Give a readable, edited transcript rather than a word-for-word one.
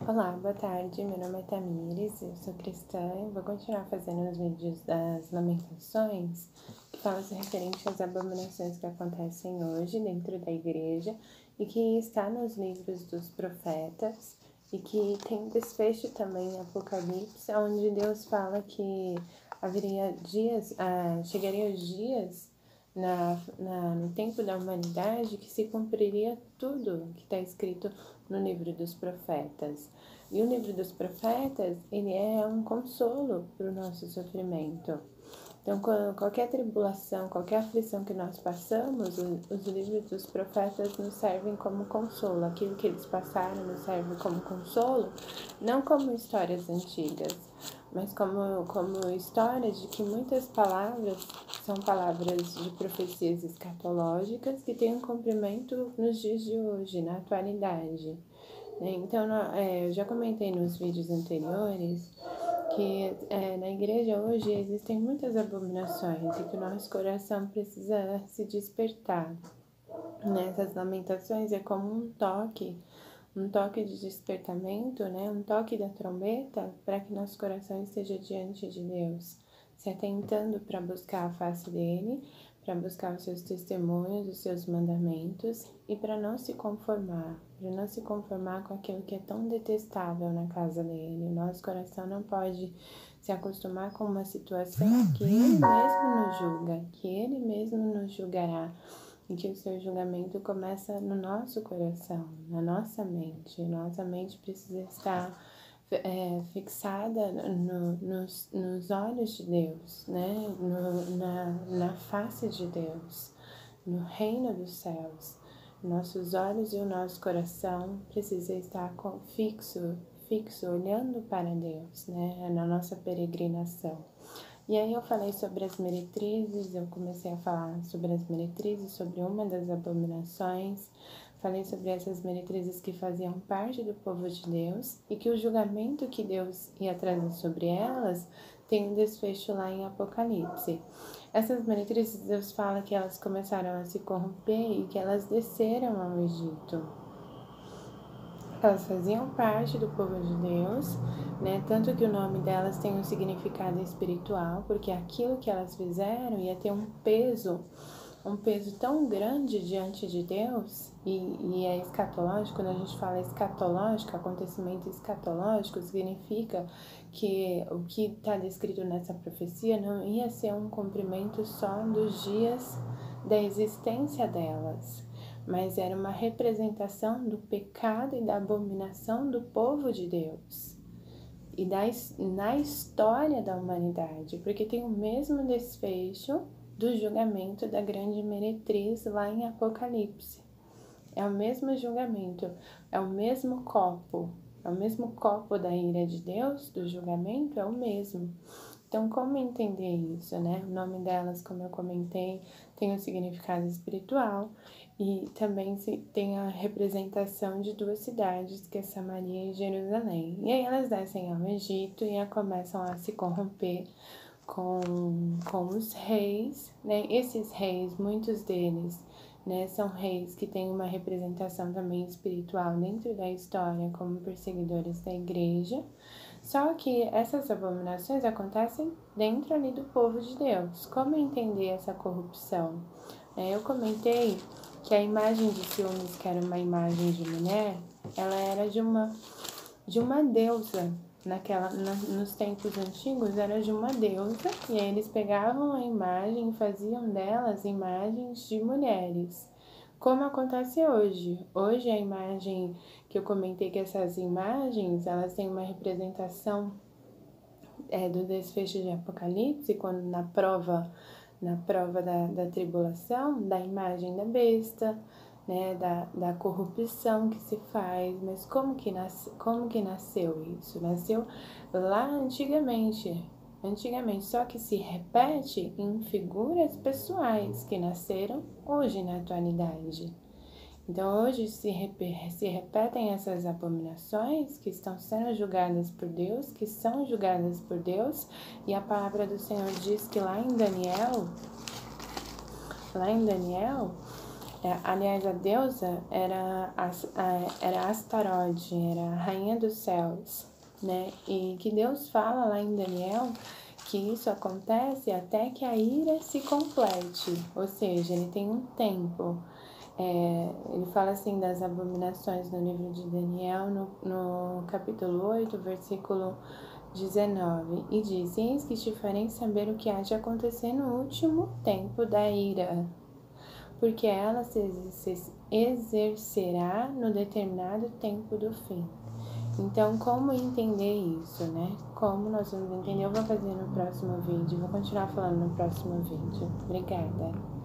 Olá, boa tarde. Meu nome é Tamires, eu sou cristã e vou continuar fazendo os vídeos das Lamentações, que falam referente às abominações que acontecem hoje dentro da igreja e que está nos livros dos profetas e que tem desfecho também em Apocalipse, onde Deus fala que haveria dias, chegaria os dias no tempo da humanidade que se cumpriria tudo que está escrito no livro dos profetas. E o livro dos profetas, ele é um consolo para o nosso sofrimento. Então, qualquer tribulação, qualquer aflição que nós passamos, os livros dos profetas nos servem como consolo. Aquilo que eles passaram nos serve como consolo, não como histórias antigas, mas como histórias de que muitas palavras são palavras de profecias escatológicas que têm um cumprimento nos dias de hoje, na atualidade. Então, eu já comentei nos vídeos anteriores que na igreja hoje existem muitas abominações e que o nosso coração precisa se despertar. Essas lamentações é como um toque de despertamento, um toque da trombeta para que nosso coração esteja diante de Deus, se atentando para buscar a face dele, para buscar os seus testemunhos, os seus mandamentos e para não se conformar com aquilo que é tão detestável na casa dele. O nosso coração não pode se acostumar com uma situação que ele mesmo nos julga, que ele mesmo nos julgará. E que o seu julgamento começa no nosso coração, na nossa mente. Nossa mente precisa estar fixada nos olhos de Deus, na face de Deus, no reino dos céus. Nossos olhos e o nosso coração precisa estar fixo, olhando para Deus, na nossa peregrinação. E aí eu falei sobre as meretrizes, eu comecei a falar sobre as meretrizes, sobre uma das abominações, falei sobre essas meretrizes que faziam parte do povo de Deus e que o julgamento que Deus ia trazer sobre elas tem um desfecho lá em Apocalipse. Essas meretrizes, Deus fala que elas começaram a se corromper e que elas desceram ao Egito. Elas faziam parte do povo de Deus, tanto que o nome delas tem um significado espiritual, porque aquilo que elas fizeram ia ter um peso tão grande diante de Deus, e é escatológico. Quando a gente fala escatológico, acontecimento escatológico, significa que o que está descrito nessa profecia não ia ser um cumprimento só dos dias da existência delas, mas era uma representação do pecado e da abominação do povo de Deus e na história da humanidade, porque tem o mesmo desfecho do julgamento da grande meretriz lá em Apocalipse. É o mesmo julgamento, é o mesmo copo da ira de Deus, do julgamento, é o mesmo. Então, como entender isso, O nome delas, como eu comentei, tem um significado espiritual e também tem a representação de duas cidades, que é Samaria e Jerusalém. E aí elas descem ao Egito e começam a se corromper com os reis, Esses reis, muitos deles, são reis que têm uma representação também espiritual dentro da história como perseguidores da igreja. Só que essas abominações acontecem dentro ali do povo de Deus. Como entender essa corrupção? Eu comentei que a imagem de ciúmes, que era uma imagem de mulher, ela era de uma deusa. Nos tempos antigos era de uma deusa, e aí eles pegavam a imagem e faziam delas imagens de mulheres. Como acontece hoje. Hoje a imagem que eu comentei, que essas imagens, elas têm uma representação do desfecho de Apocalipse, quando na prova da tribulação, da imagem da besta, da corrupção que se faz. Mas como que nasceu isso? Nasceu lá antigamente, só que se repete em figuras pessoais que nasceram hoje na atualidade. Então hoje se repetem essas abominações que estão sendo julgadas por Deus, que são julgadas por Deus, e a palavra do Senhor diz que lá em Daniel, Aliás, a deusa era Astarode, era a rainha dos céus, né? E que Deus fala lá em Daniel que isso acontece até que a ira se complete, ou seja, ele tem um tempo. Ele fala assim das abominações no livro de Daniel, no capítulo 8, versículo 19, e diz: Eis que te farei saber o que há de acontecer no último tempo da ira, porque ela se exercerá no determinado tempo do fim. Então, como entender isso, né? Como nós vamos entender, eu vou fazer no próximo vídeo, vou continuar falando no próximo vídeo. Obrigada!